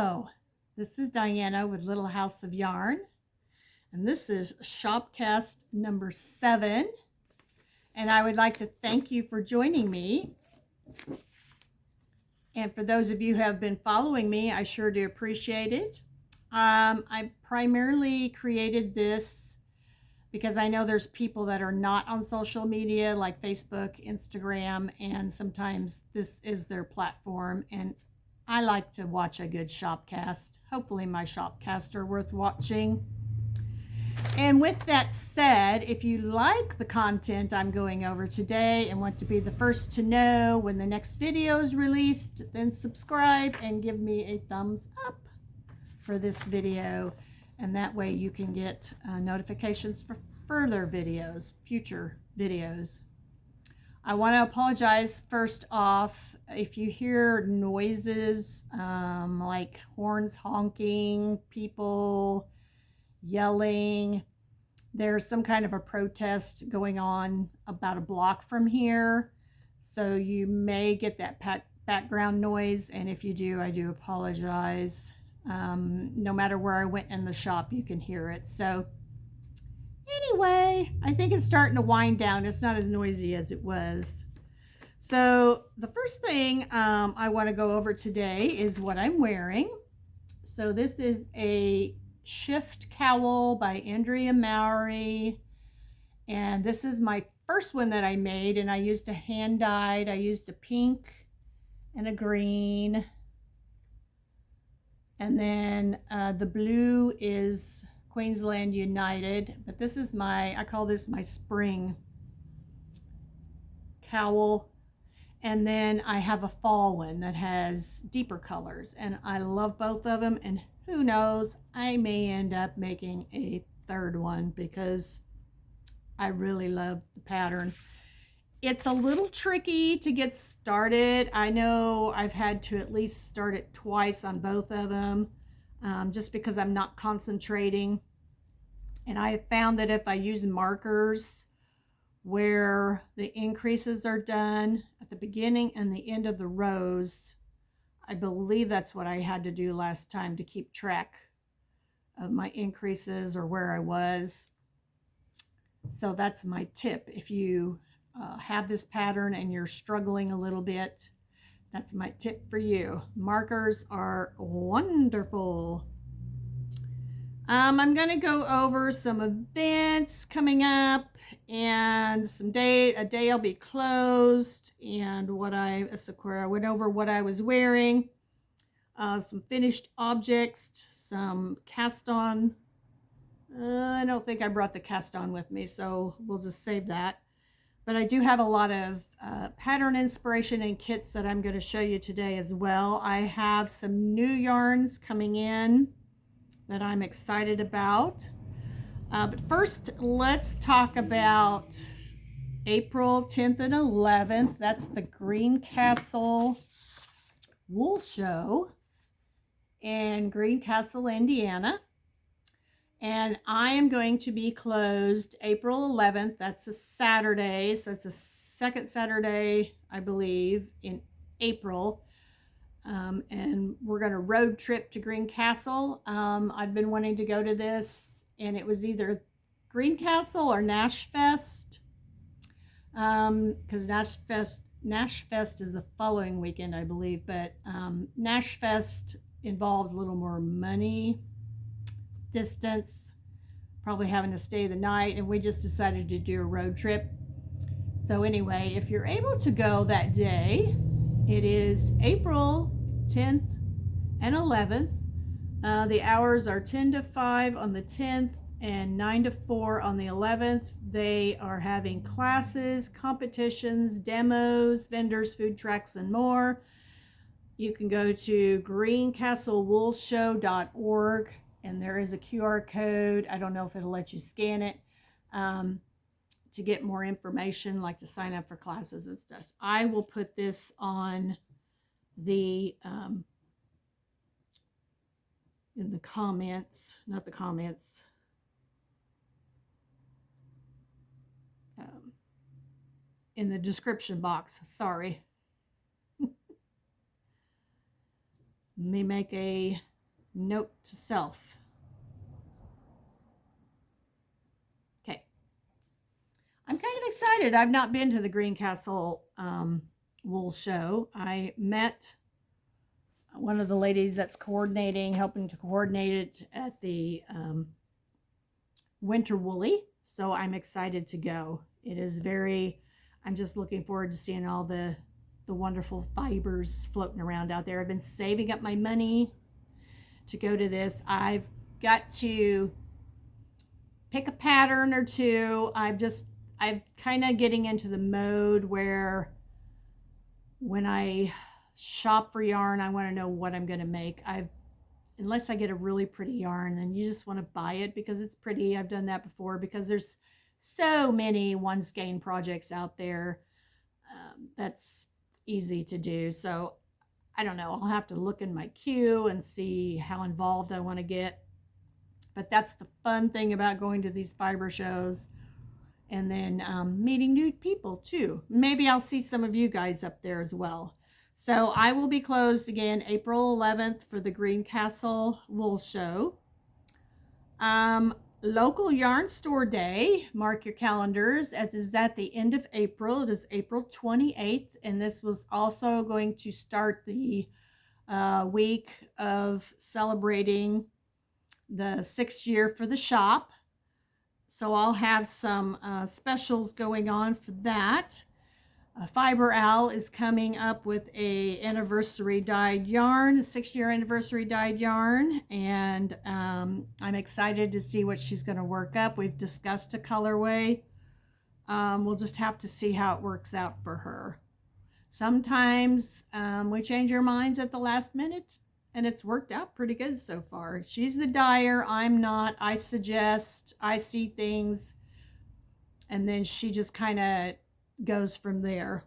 Hello, this is Diana with Little House of Yarn, and this is Shopcast number 7, and I would like to thank you for joining me. And for those of you who have been following me, I sure do appreciate it. I primarily created this because I know there's people that are not on social media like Facebook, Instagram, and sometimes this is their platform, and I like to watch a good shopcast. Hopefully my shopcasts are worth watching. And with that said, if you like the content I'm going over today and want to be the first to know when the next video is released, then subscribe and give me a thumbs up for this video. And that way you can get notifications for further videos, future videos. I want to apologize first off if you hear noises like horns honking, people yelling. There's some kind of a protest going on about a block from here, so you may get that background noise, and if you do, I do apologize. No matter where I went in the shop, you can hear it. So anyway, I think it's starting to wind down. It's not as noisy as it was. So the first thing I want to go over today is what I'm wearing. So this is a shift cowl by Andrea Mowry, and this is my first one that I made, and I used a hand dyed. I used a pink and a green, and then the blue is Queensland United, but this is I call this my spring cowl. And then I have a fall one that has deeper colors, and I love both of them, and who knows, I may end up making a third one because I really love the pattern. It's a little tricky to get started. I know I've had to at least start it twice on both of them, just because I'm not concentrating. And I have found that if I use markers where the increases are done at the beginning and the end of the rows, I believe that's what I had to do last time to keep track of my increases or where I was. So that's my tip. If you have this pattern and you're struggling a little bit, that's my tip for you. Markers are wonderful. I'm going to go over some events coming up, and a day I'll be closed, and I went over what I was wearing, some finished objects, some cast on. I don't think I brought the cast on with me, so we'll just save that. But I do have a lot of pattern inspiration and kits that I'm going to show you today as well. I have some new yarns coming in that I'm excited about. But first, let's talk about April 10th and 11th. That's the Greencastle Wool Show in Greencastle, Indiana. And I am going to be closed April 11th. That's a Saturday. So it's the second Saturday, I believe, in April. And we're going to road trip to Greencastle. I've been wanting to go to this, and it was either Greencastle or Nashfest, because Nashfest is the following weekend, I believe, but Nashfest involved a little more money, distance, probably having to stay the night, and we just decided to do a road trip. So anyway, if you're able to go that day, it is April 10th and 11th. The hours are 10 to 5 on the 10th and 9 to 4 on the 11th. They are having classes, competitions, demos, vendors, food trucks, and more. You can go to greencastlewoolshow.org, and there is a QR code. I don't know if it'll let you scan it to get more information, like to sign up for classes and stuff. I will put this on the in the comments, not the comments, in the description box. Sorry. Let me make a Note to self. Okay. I'm kind of excited. I've not been to the Greencastle wool show. I met one of the ladies that's helping to coordinate it at the Winter Woolly. So I'm excited to go. It is I'm just looking forward to seeing all the wonderful fibers floating around out there. I've been saving up my money to go to this. I've got to pick a pattern or two. I'm kind of getting into the mode where when I shop for yarn, I want to know what I'm going to make. Unless I get a really pretty yarn, then you just want to buy it because it's pretty. I've done that before because there's so many one skein projects out there. That's easy to do. So I don't know. I'll have to look in my queue and see how involved I want to get. But that's the fun thing about going to these fiber shows, and then meeting new people too. Maybe I'll see some of you guys up there as well. So I will be closed again April 11th for the Greencastle Wool Show. Local Yarn Store Day, mark your calendars. Is at the end of April. It is April 28th, and this was also going to start the week of celebrating the 6th year for the shop. So I'll have some specials going on for that. Fiber Owl is coming up with a anniversary dyed yarn, 6-year anniversary dyed yarn, and I'm excited to see what she's going to work up. We've discussed a colorway. We'll just have to see how it works out for her. Sometimes we change our minds at the last minute, and it's worked out pretty good so far. She's the dyer, I'm not. I suggest, I see things, and then she just kind of goes from there.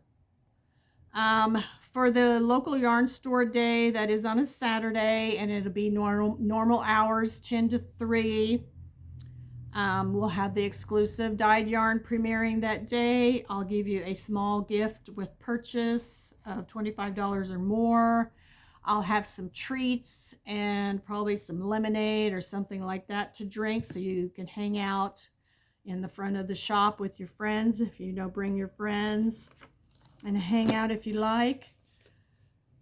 For the local yarn store day, that is on a Saturday, and it'll be normal hours, 10 to 3. We'll have the exclusive dyed yarn premiering that day. I'll give you a small gift with purchase of $25 or more. I'll have some treats and probably some lemonade or something like that to drink, so you can hang out in the front of the shop with your friends. If you don't, bring your friends and hang out if you like.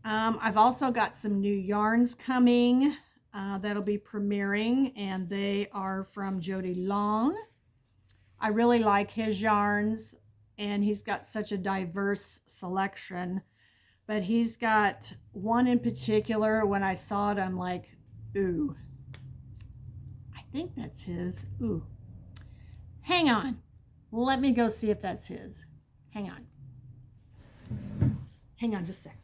I've also got some new yarns coming that'll be premiering, and they are from Jody Long. I really like his yarns, and he's got such a diverse selection, but he's got one in particular. When I saw it, I'm like, ooh, I think that's his. Ooh, hang on, let me go see if that's his. Hang on just a sec.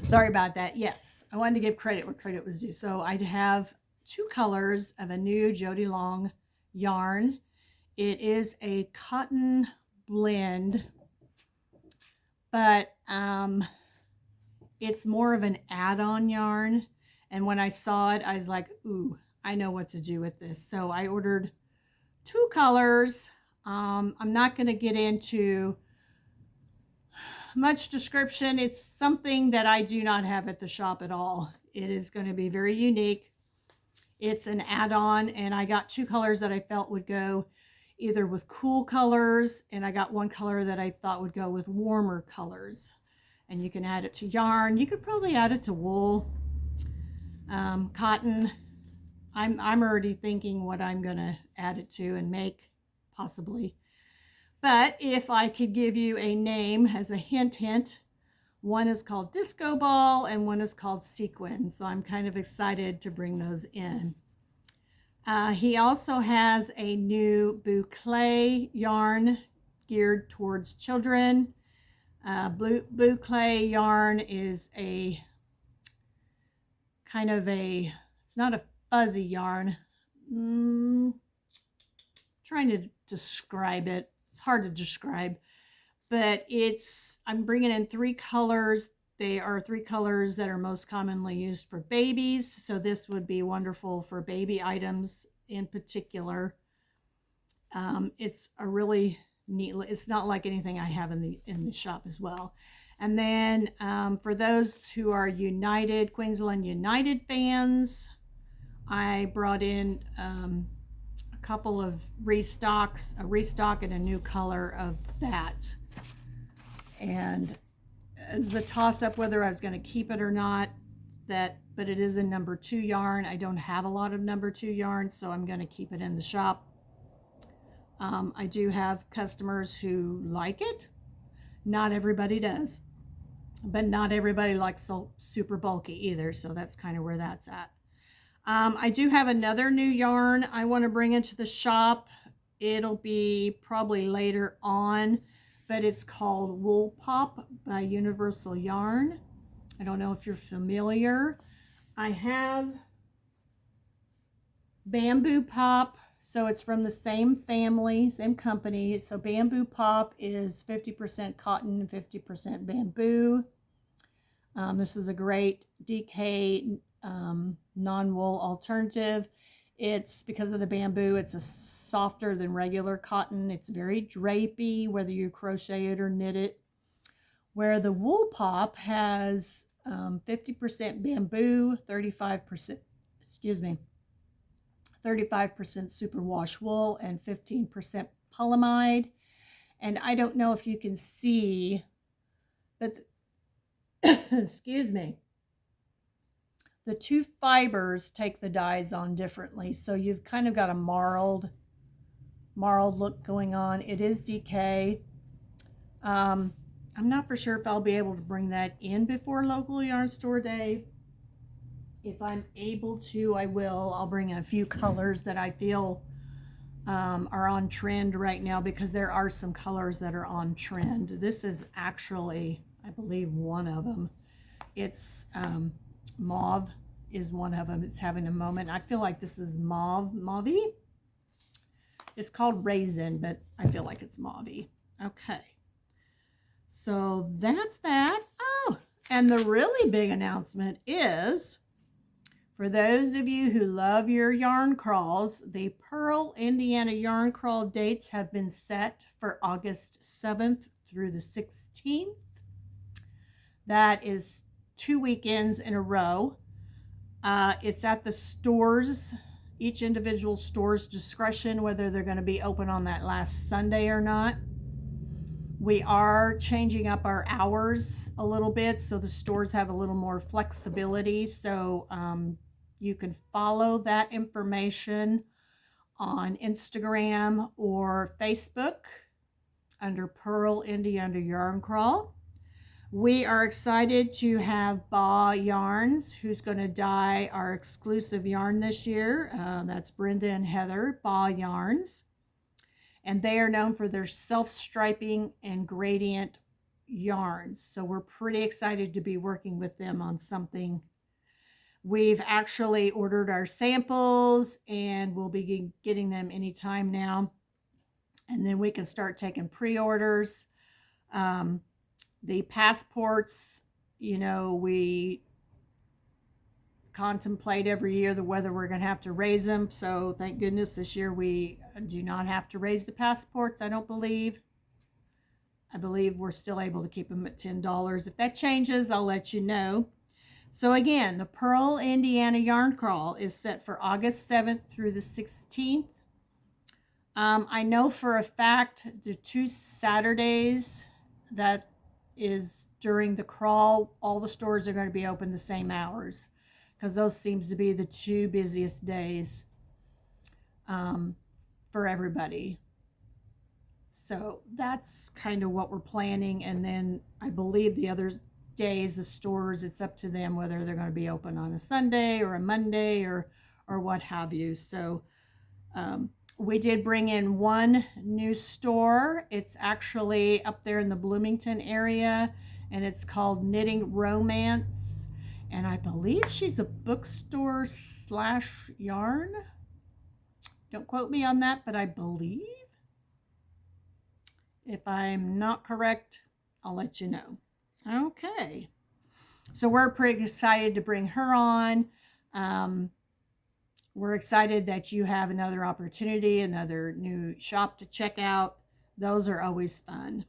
Sorry about that. Yes, I wanted to give credit where credit was due. So I have 2 colors of a new Jody Long yarn. It is a cotton blend, but it's more of an add-on yarn. And when I saw it, I was like, ooh, I know what to do with this. So I ordered 2 colors. I'm not going to get into much description. It's something that I do not have at the shop at all. It is going to be very unique. It's an add-on, and I got 2 colors that I felt would go either with cool colors, and I got 1 color that I thought would go with warmer colors. And you can add it to yarn. You could probably add it to wool, cotton. I'm already thinking what I'm going to add it to and make, possibly. But if I could give you a name as a hint, one is called Disco Ball and one is called Sequin. So I'm kind of excited to bring those in. He also has a new boucle yarn geared towards children. Boucle yarn is a kind of it's not a fuzzy yarn. Trying to describe it. It's hard to describe, but I'm bringing in 3 colors They are 3 colors that are most commonly used for babies. So this would be wonderful for baby items in particular. It's a really neat, it's not like anything I have in the shop as well. And then for those who are Queensland United fans, I brought in a couple of restocks, a restock and a new color of that. And the toss up whether I was going to keep it or not, but it is a number 2 yarn. I don't have a lot of number 2 yarn, so I'm going to keep it in the shop. I do have customers who like it. Not everybody does, but not everybody likes so super bulky either, so that's kind of where that's at. I do have another new yarn I want to bring into the shop. It'll be probably later on, but it's called Wool Pop by Universal Yarn. I don't know if you're familiar. I have Bamboo Pop, so it's from the same family, same company. So Bamboo Pop is 50% cotton and 50% bamboo. This is a great DK non-wool alternative. It's because of the bamboo, it's a softer than regular cotton. It's very drapey, whether you crochet it or knit it. Where the Wool Pop has 50% bamboo, 35%, 35% superwash wool, and 15% polyamide. And I don't know if you can see, but excuse me, the 2 fibers take the dyes on differently. So you've kind of got a marled look going on. It is DK. I'm not for sure if I'll be able to bring that in before local yarn store day. If I'm able to, I will. I'll bring in a few colors that I feel are on trend right now, because there are some colors that are on trend. This is actually, I believe, one of them. It's mauve is one of them. It's having a moment. I feel like this is mauve-y. It's called raisin, but I feel like it's mauve-y. Okay. So that's that. Oh, and the really big announcement is, for those of you who love your yarn crawls, the Pearl, Indiana yarn crawl dates have been set for August 7th through the 16th. That is 2 weekends in a row. It's at the stores, each individual store's discretion, whether they're going to be open on that last Sunday or not. We are changing up our hours a little bit, so the stores have a little more flexibility. So you can follow that information on Instagram or Facebook under Pearl Indiana Yarn Crawl. We are excited to have Ba Yarns, who's going to dye our exclusive yarn this year. That's Brenda and Heather, Ba Yarns. And they are known for their self-striping and gradient yarns. So we're pretty excited to be working with them on something. We've actually ordered our samples, and we'll be getting them anytime now. And then we can start taking pre-orders. The passports, you know, we contemplate every year whether we're going to have to raise them. So thank goodness this year we do not have to raise the passports, I don't believe. I believe we're still able to keep them at $10. If that changes, I'll let you know. So again, the Pearl Indiana Yarn Crawl is set for August 7th through the 16th. I know for a fact the 2 Saturdays that is during the crawl, all the stores are going to be open the same hours, because those seems to be the 2 busiest days for everybody. So that's kind of what we're planning. And then I believe the other days, the stores, it's up to them whether they're going to be open on a Sunday or a Monday or what have you. So we did bring in one new store. It's actually up there in the Bloomington area, and it's called Knitting Romance. And I believe she's a bookstore / yarn. Don't quote me on that, but I believe. If I'm not correct, I'll let you know. Okay. So we're pretty excited to bring her on. We're excited that you have another opportunity, another new shop to check out. Those are always fun.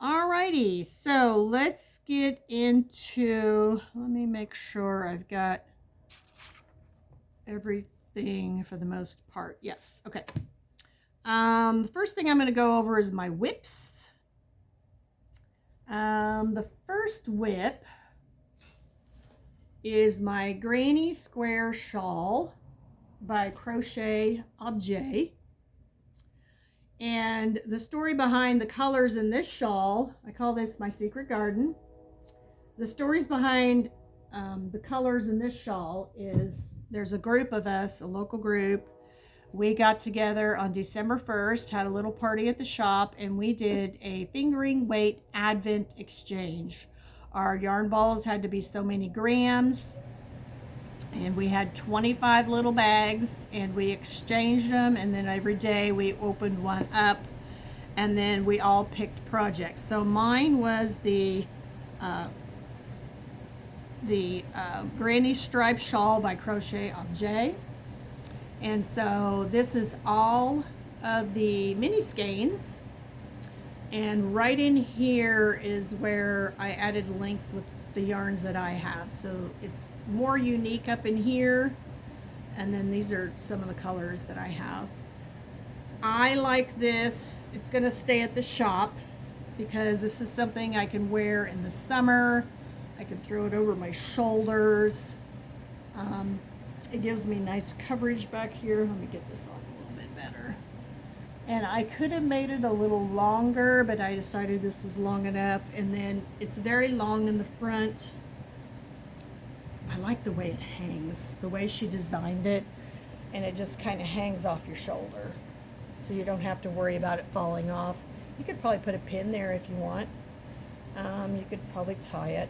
Alrighty, so let's get into, let me make sure I've got everything for the most part. Yes, okay. The first thing I'm going to go over is my whips. The first whip is my Granny Square Shawl by CrochetObjet. And the story behind the colors in this shawl, I call this my secret garden. The stories behind the colors in this shawl is there's a group of us, a local group. We got together on December 1st, had a little party at the shop, and we did a fingering weight advent exchange. Our yarn balls had to be so many grams, and we had 25 little bags, and we exchanged them, and then every day we opened one up, and then we all picked projects. So mine was the Granny Striped Shawl by CrochetObjet. And so this is all of the mini skeins, and right in here is where I added length with the yarns that I have. So it's more unique up in here, and then these are some of the colors that I have. I like this. It's going to stay at the shop because this is something I can wear in the summer. I can throw it over my shoulders. It gives me nice coverage back here. Let me get this on a little bit better. And I could have made it a little longer, but I decided this was long enough. And then it's very long in the front. I like the way it hangs, the way she designed it. And it just kind of hangs off your shoulder, so you don't have to worry about it falling off. You could probably put a pin there if you want. You could probably tie it.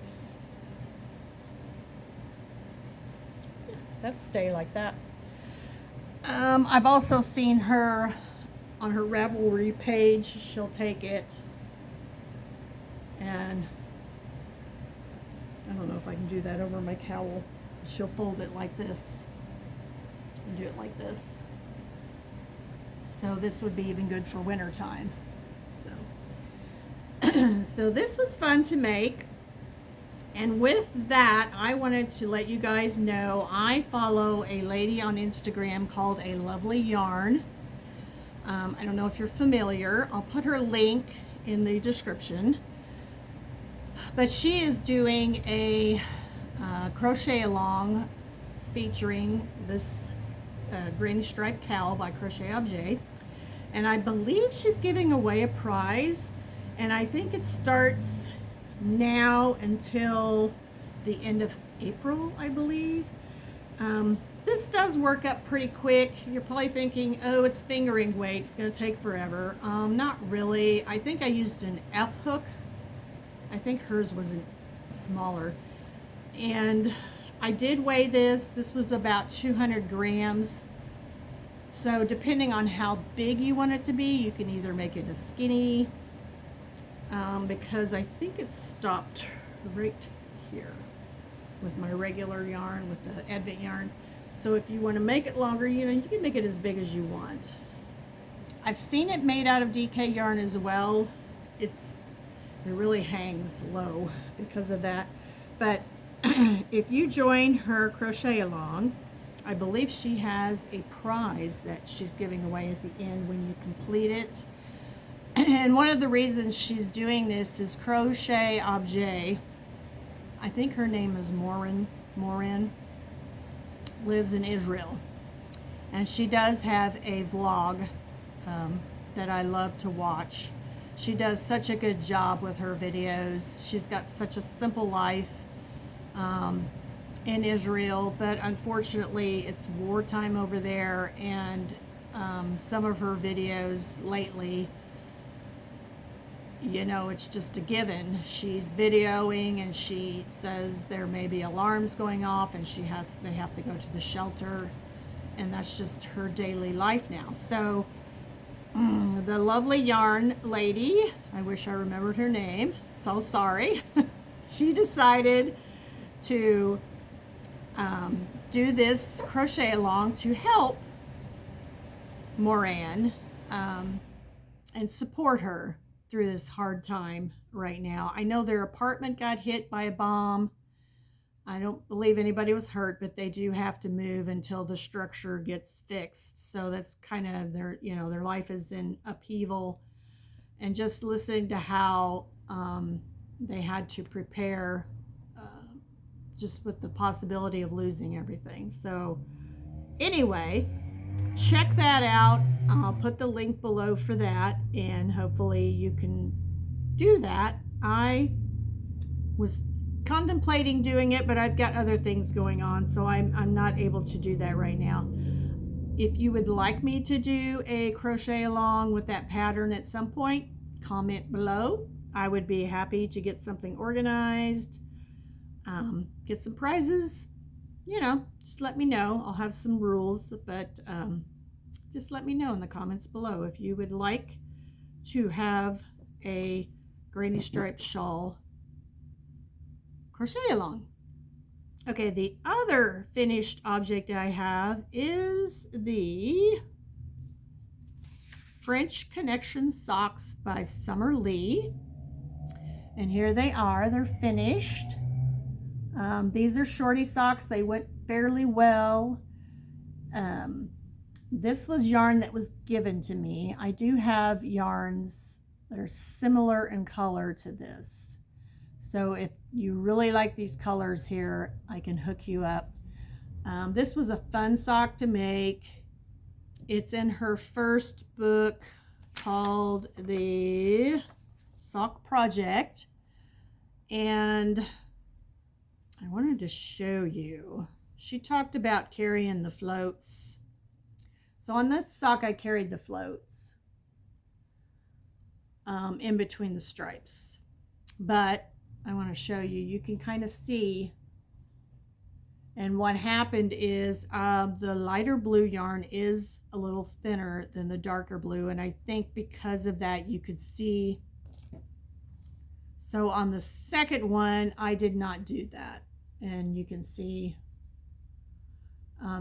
That'd stay like that. I've also seen her on her Ravelry page. She'll take it, and I don't know if I can do that over my cowl. She'll fold it like this and do it like this. So this would be even good for winter time. So this was fun to make. And with that, I wanted to let you guys know I follow a lady on Instagram called A Lovely Yarn. I don't know if you're familiar. I'll put her link in the description. But she is doing a crochet along featuring this Granny Striped Cowl by CrochetObjet. And I believe she's giving away a prize. And I think it starts now until the end of April, I believe. This does work up pretty quick. You're probably thinking, oh, it's fingering weight, it's going to take forever. Not really. I think I used an F hook. I think hers was smaller. And I did weigh this. This was about 200 grams. So depending on how big you want it to be, you can either make it a skinny, because I think it stopped right here with my regular yarn, with the Advent yarn. So if you want to make it longer, you know, you can make it as big as you want. I've seen it made out of DK yarn as well. It really hangs low because of that. But if you join her crochet along, I believe she has a prize that she's giving away at the end when you complete it. And one of the reasons she's doing this is CrochetObjet. I think her name is Moran, lives in Israel. And she does have a vlog that I love to watch. She does such a good job with her videos. She's got such a simple life in Israel, but unfortunately it's wartime over there, and some of her videos lately, you know, it's just a given. She's videoing and she says there may be alarms going off and they have to go to the shelter, and that's just her daily life now. So the lovely yarn lady, I wish I remembered her name, so sorry. she decided to do this crochet along to help Moran and support her through this hard time right now. I know their apartment got hit by a bomb. I don't believe anybody was hurt, but they do have to move until the structure gets fixed. So that's kind of their, you know, their life is in upheaval. And just listening to how they had to prepare just with the possibility of losing everything. So anyway, check that out. I'll put the link below for that, and hopefully you can do that. I was contemplating doing it, but I've got other things going on, so I'm not able to do that right now. If you would like me to do a crochet along with that pattern at some point, comment below. I would be happy to get something organized, get some prizes, you know, just let me know. I'll have some rules, but just let me know in the comments below if you would like to have a granny striped shawl crochet along. Okay, the other finished object I have is the French Connection socks by Summer Lee. And here they are, they're finished. These are shorty socks. They went fairly well. This was yarn that was given to me. I do have yarns that are similar in color to this. So if you really like these colors here, I can hook you up. This was a fun sock to make. It's in her first book called the Sock Project. And I wanted to show you. She talked about carrying the floats. So on this sock, I carried the floats in between the stripes. But I want to show you, you can kind of see. And what happened is the lighter blue yarn is a little thinner than the darker blue. And I think because of that, you could see. So on the second one, I did not do that. And you can see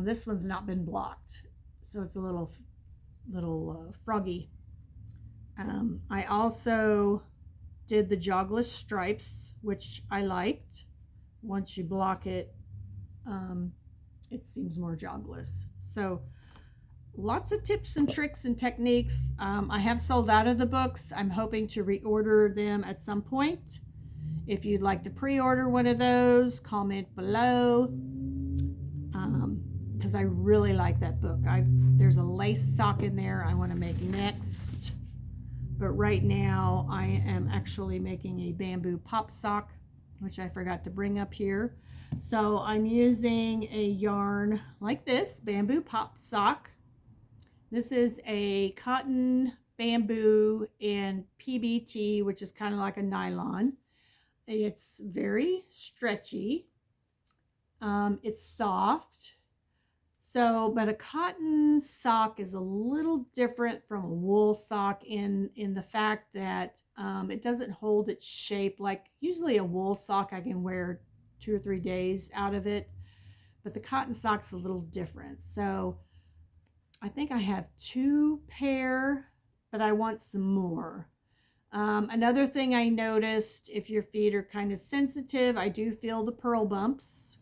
this one's not been blocked. So it's a little froggy. I also did the jogless stripes, which I liked. Once you block it, it seems more jogless. So lots of tips and tricks and techniques. I have sold out of the books. I'm hoping to reorder them at some point. If you'd like to pre-order one of those, comment below. Because I really like that book. There's a lace sock in there I want to make next. But right now I am actually making a bamboo pop sock, which I forgot to bring up here. So I'm using a yarn like this, bamboo pop sock. This is a cotton, bamboo, and PBT, which is kind of like a nylon. It's very stretchy. It's soft. So, but a cotton sock is a little different from a wool sock in the fact that it doesn't hold its shape. Like usually a wool sock I can wear 2 or 3 days out of it, but the cotton sock's a little different. So I think I have 2 pair, but I want some more. Another thing I noticed, if your feet are kind of sensitive, I do feel the purl bumps.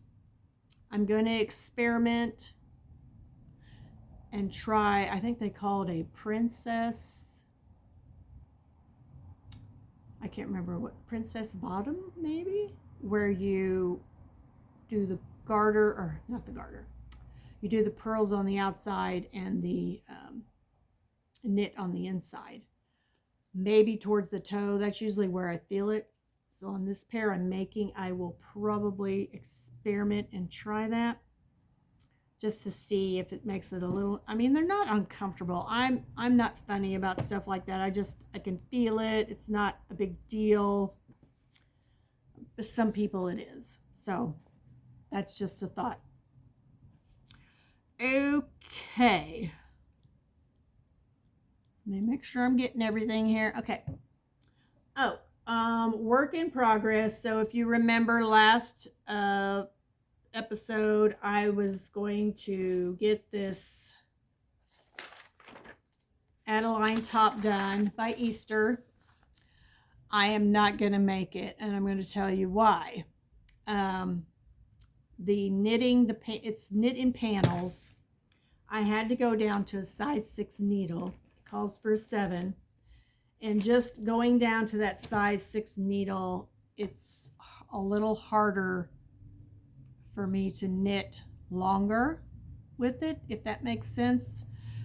I'm going to experiment and try, I think they call it a princess, I can't remember what, princess bottom maybe, where you do the garter, or not the garter, you do the pearls on the outside and the knit on the inside, maybe towards the toe. That's usually where I feel it. So on this pair I'm making, I will probably experiment and try that just to see if it makes it a little, I mean, they're not uncomfortable. I'm not funny about stuff like that. I can feel it. It's not a big deal. But some people it is. So that's just a thought. Okay. Let me make sure I'm getting everything here. Okay. Oh, Work in progress. So if you remember last episode, I was going to get this ADELYN top done by Easter. I am not going to make it, and I'm going to tell you why. The knitting, it's knit in panels. I had to go down to a size 6 needle. It calls for a 7. And just going down to that size 6 needle, it's a little harder for me to knit longer with it, if that makes sense.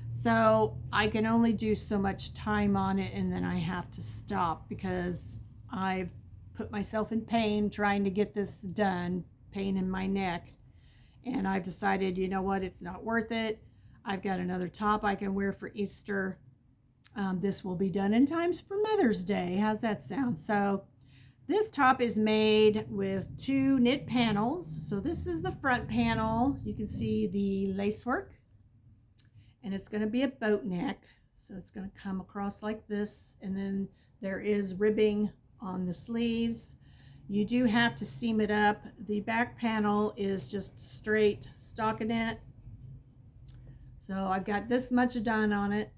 So I can only do so much time on it, and then I have to stop because I've put myself in pain trying to get this done, pain in my neck. And I've decided, you know what, it's not worth it. I've got another top I can wear for Easter. This will be done in times for Mother's Day. How's that sound? So this top is made with 2 knit panels. So this is the front panel. You can see the lace work, and it's going to be a boat neck. So it's going to come across like this, and then there is ribbing on the sleeves. You do have to seam it up. The back panel is just straight stockinette. So I've got this much done on it,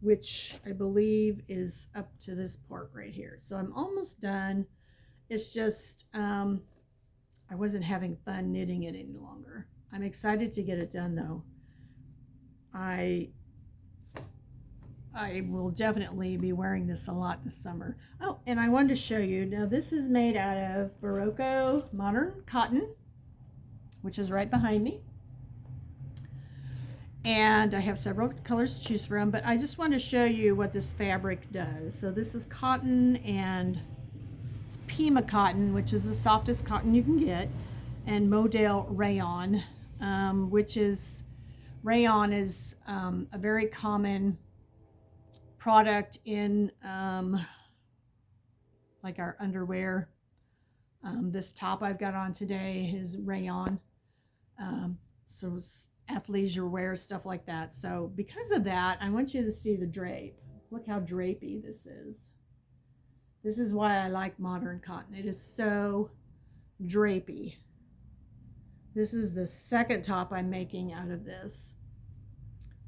which I believe is up to this part right here. So I'm almost done. It's just, I wasn't having fun knitting it any longer. I'm excited to get it done though. I will definitely be wearing this a lot this summer. Oh, and I wanted to show you, now this is made out of Berroco modern cotton, which is right behind me. And I have several colors to choose from, but I just want to show you what this fabric does. So this is cotton, and it's Pima cotton, which is the softest cotton you can get, and Modal rayon, which is, rayon is a very common product in like our underwear. This top I've got on today is rayon. So athleisure wear, stuff like that. So because of that, I want you to see the drape. Look how drapey this is. This is why I like modern cotton. It is so drapey. This is the second top I'm making out of this.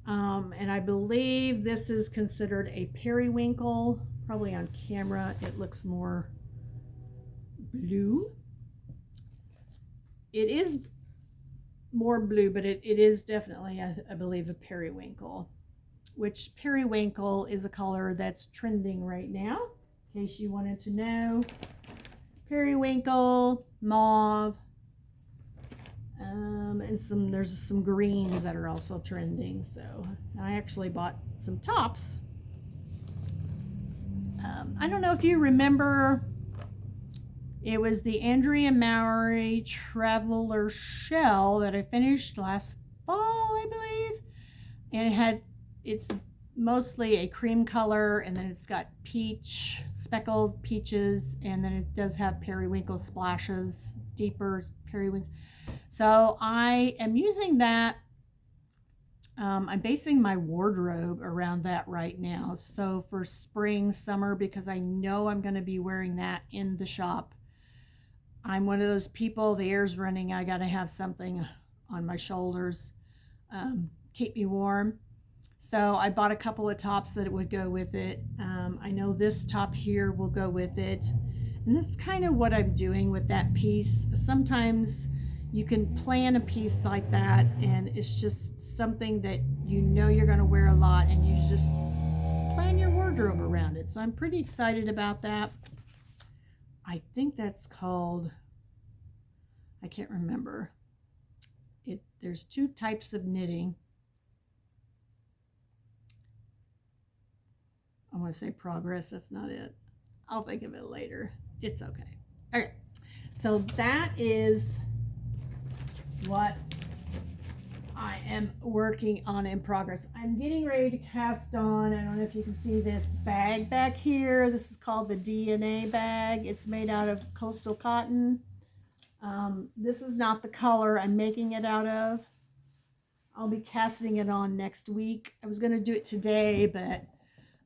And I believe this is considered a periwinkle. Probably on camera it looks more blue. It is more blue, but it is definitely, I believe, a periwinkle, which periwinkle is a color that's trending right now, in case you wanted to know. Periwinkle, mauve, and there's some greens that are also trending. So I actually bought some tops. I don't know if you remember, it was the Andrea Mowry Traveler Shell that I finished last fall, I believe. And it's mostly a cream color, and then it's got peach, speckled peaches, and then it does have periwinkle splashes, deeper periwinkle. So I am using that. I'm basing my wardrobe around that right now. So for spring, summer, because I know I'm going to be wearing that in the shop. I'm one of those people, the air's running, I got to have something on my shoulders, keep me warm. So I bought a couple of tops that would go with it. I know this top here will go with it. And that's kind of what I'm doing with that piece. Sometimes you can plan a piece like that, and it's just something that you know you're going to wear a lot, and you just plan your wardrobe around it. So I'm pretty excited about that. I think that's called, I can't remember. There's 2 types of knitting. I want to say progress, that's not it. I'll think of it later. It's okay. Okay, so that is what I am working on in progress. I'm getting ready to cast on, I don't know if you can see this bag back here. This is called the DNA bag. It's made out of coastal cotton. This is not the color I'm making it out of. I'll be casting it on next week. I was going to do it today, but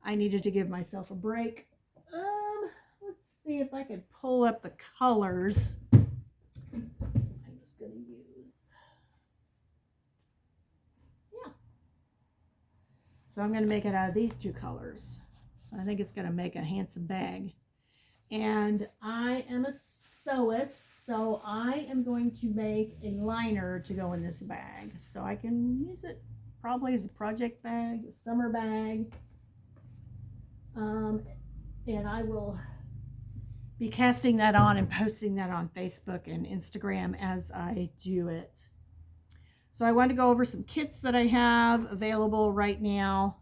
I needed to give myself a break. if I could pull up the colors. I'm just going to use, yeah. So I'm going to make it out of these two colors. So I think it's going to make a handsome bag. And I am a sewist, so I am going to make a liner to go in this bag. So I can use it probably as a project bag, a summer bag. And I will be casting that on and posting that on Facebook and Instagram as I do it. So I want to go over some kits that I have available right now.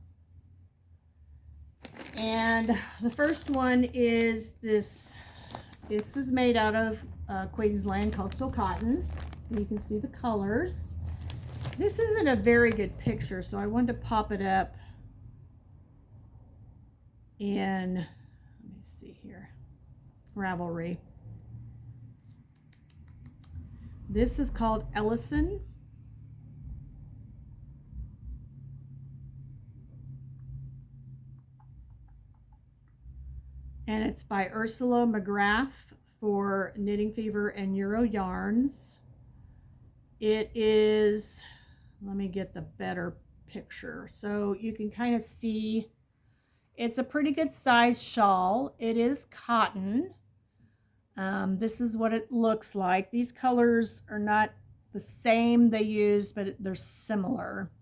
And the first one is this. This is made out of Queensland coastal cotton. You can see the colors. This isn't a very good picture, so I wanted to pop it up. And let me see here. Ravelry. This is called ELLISON. And it's by Ursula McGrath for Knitting Fever and Euro Yarns. It is, let me get the better picture. So you can kind of see, it's a pretty good size shawl. It is cotton. This is what it looks like. These colors are not the same they used, but they're similar.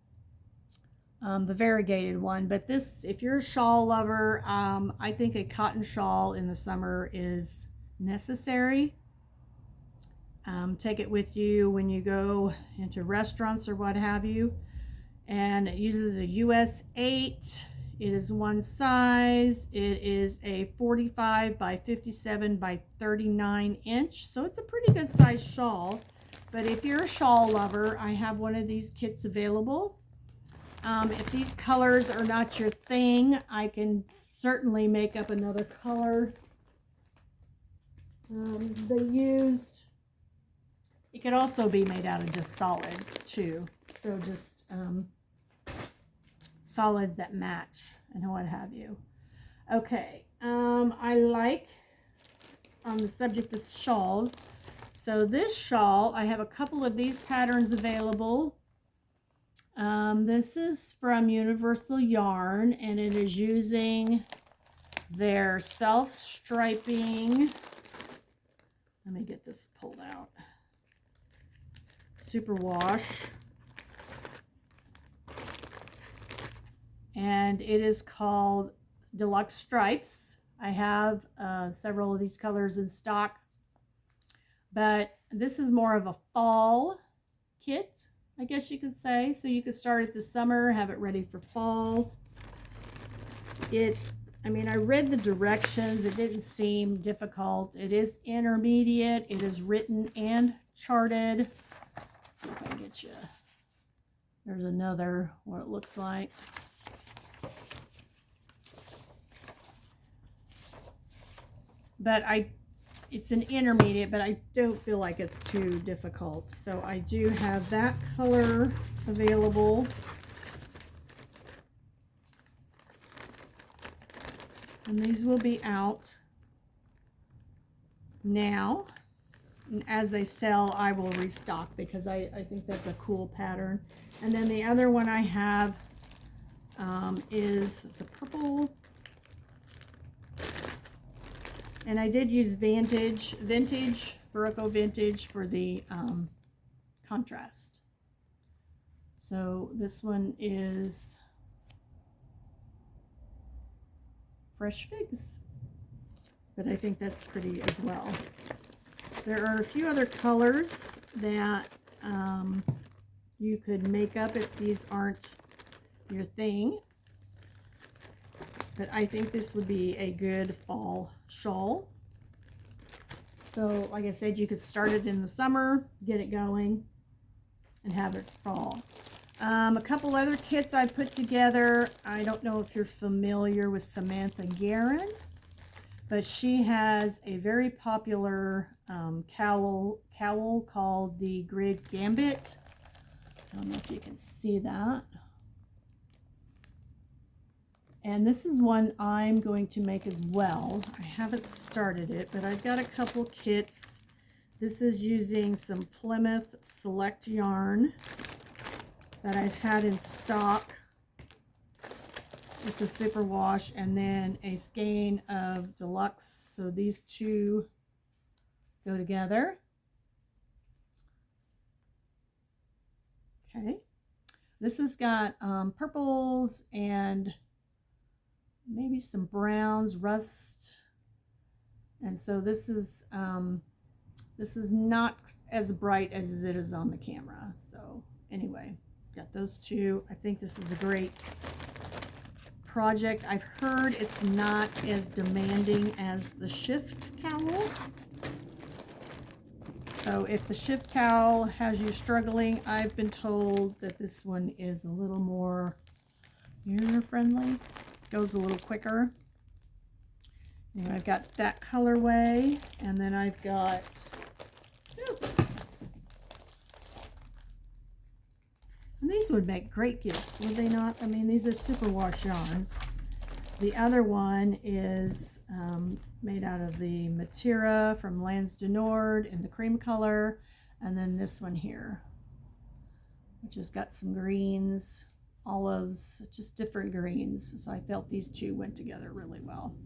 The variegated one, but this, if you're a shawl lover, I think a cotton shawl in the summer is necessary. Take it with you when you go into restaurants or what have you. And it uses a US 8. It is one size. It is a 45 by 57 by 39 inch. So it's a pretty good size shawl. But if you're a shawl lover, I have one of these kits available. If these colors are not your thing, I can certainly make up another color. They used, it could also be made out of just solids too. So just solids that match and what have you. Okay, I like, on the subject of shawls, so this shawl, I have a couple of these patterns available. This is from Universal Yarn, and it is using their self-striping, let me get this pulled out, superwash, and it is called Deluxe Stripes. I have several of these colors in stock, but this is more of a fall kit, I guess you could say. So you could start it this summer, have it ready for fall. I mean, I read the directions. It didn't seem difficult. It is intermediate. It is written and charted. Let's see if I can get you. There's another, what it looks like. But it's an intermediate, but I don't feel like it's too difficult. So I do have that color available. And these will be out now. And as they sell, I will restock because I think that's a cool pattern. And then the other one I have is the purple. And I did use vintage, Berroco vintage for the contrast. So this one is Fresh Figs, but I think that's pretty as well. There are a few other colors that you could make up if these aren't your thing. But I think this would be a good fall shawl. So like I said, you could start it in the summer, get it going, and have it fall. A couple other kits I put together. I don't know if you're familiar with Samantha Guerin, but she has a very popular cowl called the Grid Gambit. I don't know if you can see that. And this is one I'm going to make as well. I haven't started it, but I've got a couple kits. This is using some Plymouth Select yarn that I've had in stock. It's a superwash, and then a skein of Deluxe. So these two go together. Okay. This has got purples and maybe some browns, rust. And so this is not as bright as it is on the camera. So anyway, got those two. I think this is a great project. I've heard it's not as demanding as the Shift cowls. So if the Shift cowl has you struggling, I've been told that this one is a little more user friendly, goes a little quicker. And I've got that colorway, and then I've got and these would make great gifts, would they not? I mean, these are superwash yarns. The other one is made out of the Matera from Lands du Nord in the cream color, and then this one here, which has got some greens, olives, just different greens. So I felt these two went together really well.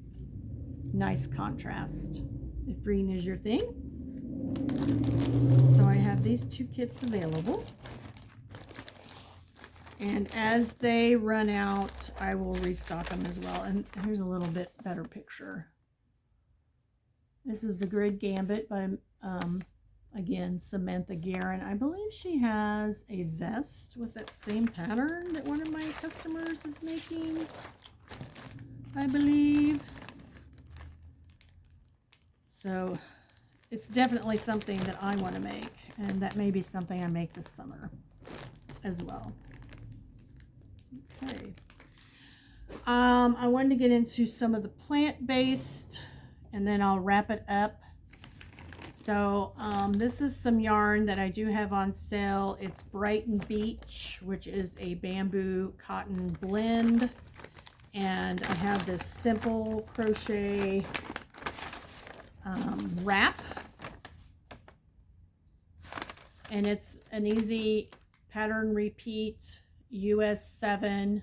Nice contrast if green is your thing. So I have these two kits available. And as they run out, I will restock them as well. And here's a little bit better picture. This is the Grid Gambit by, again, Samantha Guerin. I believe she has a vest with that same pattern that one of my customers is making, I believe. So it's definitely something that I want to make. And that may be something I make this summer as well. Okay. I wanted to get into some of the plant-based, and then I'll wrap it up. So this is some yarn that I do have on sale. It's Brighton Beach, which is a bamboo cotton blend, and I have this simple crochet wrap, and it's an easy pattern repeat. US 7,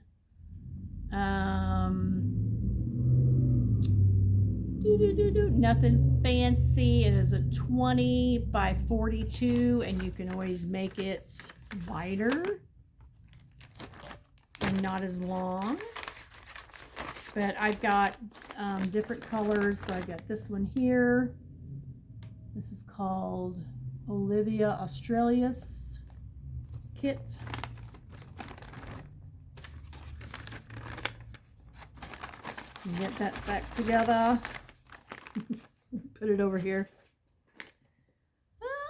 nothing fancy. It is a 20 by 42, and you can always make it wider and not as long. But I've got different colors. So I've got this one here. This is called Olivia Australis kit. Get that back together. Put it over here.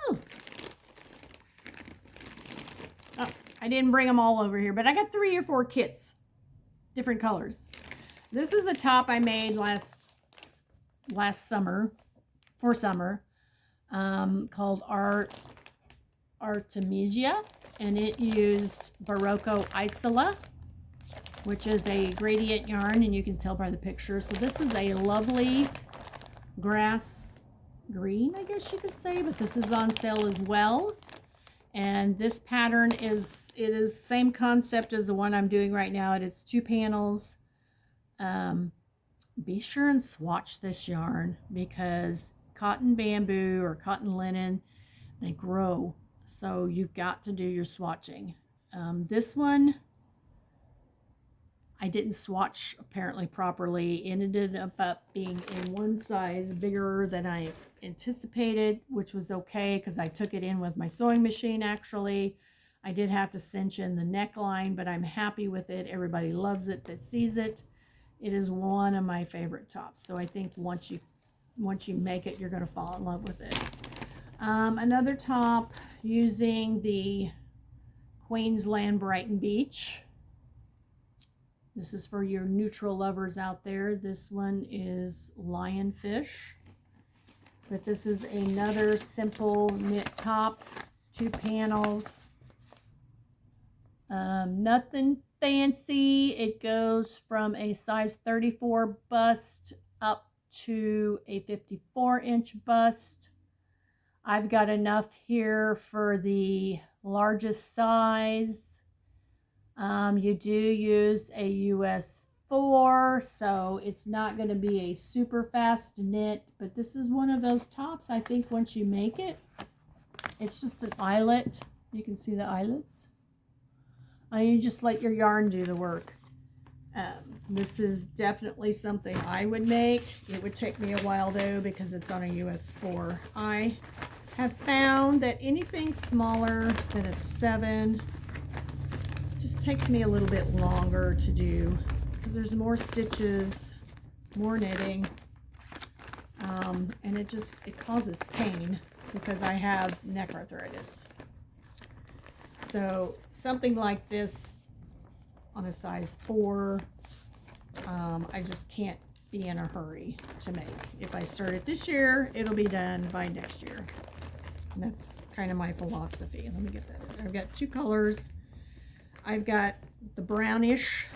Oh, I didn't bring them all over here, but I got 3 or 4 kits, different colors. This is the top I made last summer, for summer, called ARTEMESIA, and it used Berroco Isola, which is a gradient yarn, and you can tell by the picture. So this is a lovely grass green, I guess you could say, but this is on sale as well. And this pattern is same concept as the one I'm doing right now. It is 2 panels. Be sure and swatch this yarn, because cotton bamboo or cotton linen, they grow. So you've got to do your swatching. This one, I didn't swatch apparently properly. It ended up being in one size bigger than I anticipated, which was okay because I took it in with my sewing machine actually. I did have to cinch in the neckline, but I'm happy with it. Everybody loves it that sees it. It is one of my favorite tops. So I think once you make it, you're going to fall in love with it. Another top using the Queensland Brighton Beach. This is for your neutral lovers out there. This one is Lionfish. But this is another simple knit top, 2 panels. Nothing fancy. It goes from a size 34 bust up to a 54-inch bust. I've got enough here for the largest size. You do use a US 4, so it's not going to be a super fast knit, but this is one of those tops. I think once you make it, it's just an eyelet. You can see the eyelets. You just let your yarn do the work. This is definitely something I would make. It would take me a while though because it's on a US 4. I have found that anything smaller than a 7 just takes me a little bit longer to do because there's more stitches, more knitting, and it causes pain because I have neck arthritis. So something like this on a size 4, I just can't be in a hurry to make. If I start it this year, it'll be done by next year. And that's kind of my philosophy. Let me get that. I've got 2 colors. I've got the brownish,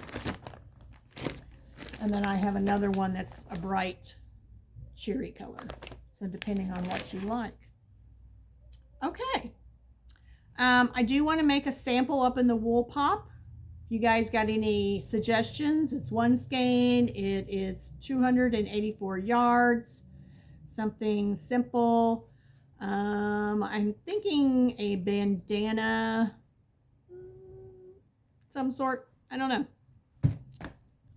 and then I have another one that's a bright cherry color. So depending on what you like. Okay. I do want to make a sample up in the wool pop. You guys got any suggestions? It's 1 skein. It is 284 yards. Something simple. I'm thinking a bandana, some sort. I don't know.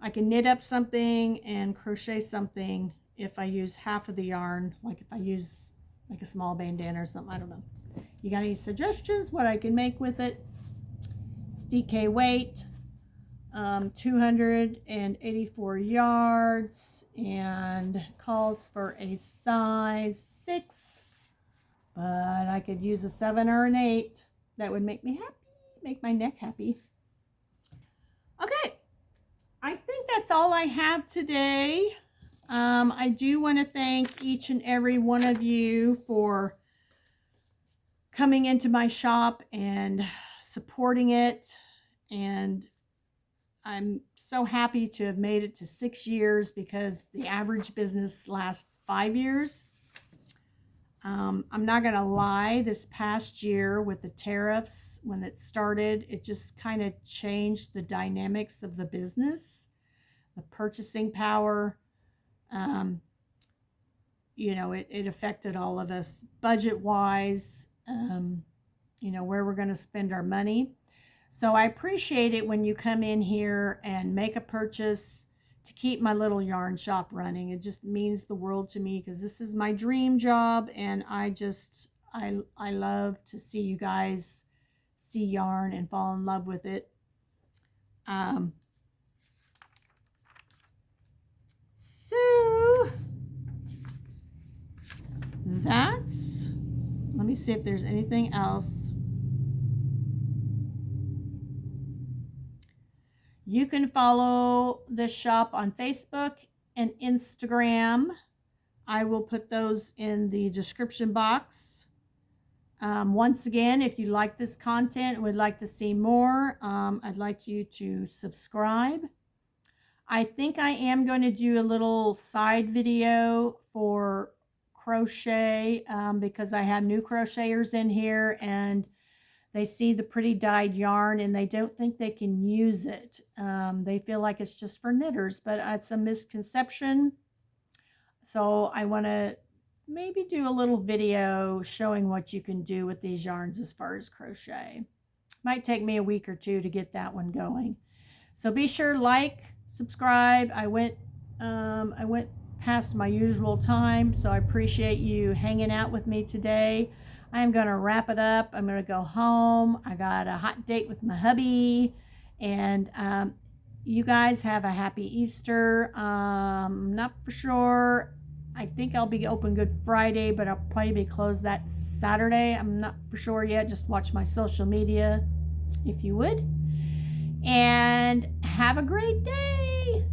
I can knit up something and crochet something if I use half of the yarn. Like if I use like a small bandana or something. I don't know. You got any suggestions what I can make with it? It's DK weight, 284 yards, and calls for a size 6, but I could use a 7 or an 8. That would make me happy, make my neck happy. Okay, I think that's all I have today. I do want to thank each and every one of you for coming into my shop and supporting it, and I'm so happy to have made it to 6 years because the average business lasts 5 years. I'm not gonna lie, this past year with the tariffs, when it started, it just kind of changed the dynamics of the business, the purchasing power. You know, it affected all of us budget wise. You know, where we're going to spend our money. So I appreciate it when you come in here and make a purchase to keep my little yarn shop running. It just means the world to me because this is my dream job, and I love to see you guys see yarn and fall in love with it. So let me see if there's anything else. You can follow the shop on Facebook and Instagram. I will put those in the description box. Once again, if you like this content and would like to see more, I'd like you to subscribe. I think I am going to do a little side video for crochet because I have new crocheters in here and they see the pretty dyed yarn and they don't think they can use it. They feel like it's just for knitters, but it's a misconception. So I want to maybe do a little video showing what you can do with these yarns as far as crochet. Might take me a week or 2 to get that one going. So be sure to like, subscribe. I went past my usual time, so I appreciate you hanging out with me today. I'm going to wrap it up. I'm going to go home. I got a hot date with my hubby, and you guys have a happy Easter. Not for sure. I think I'll be open Good Friday, but I'll probably be closed that Saturday. I'm not for sure yet. Just watch my social media if you would. And have a great day.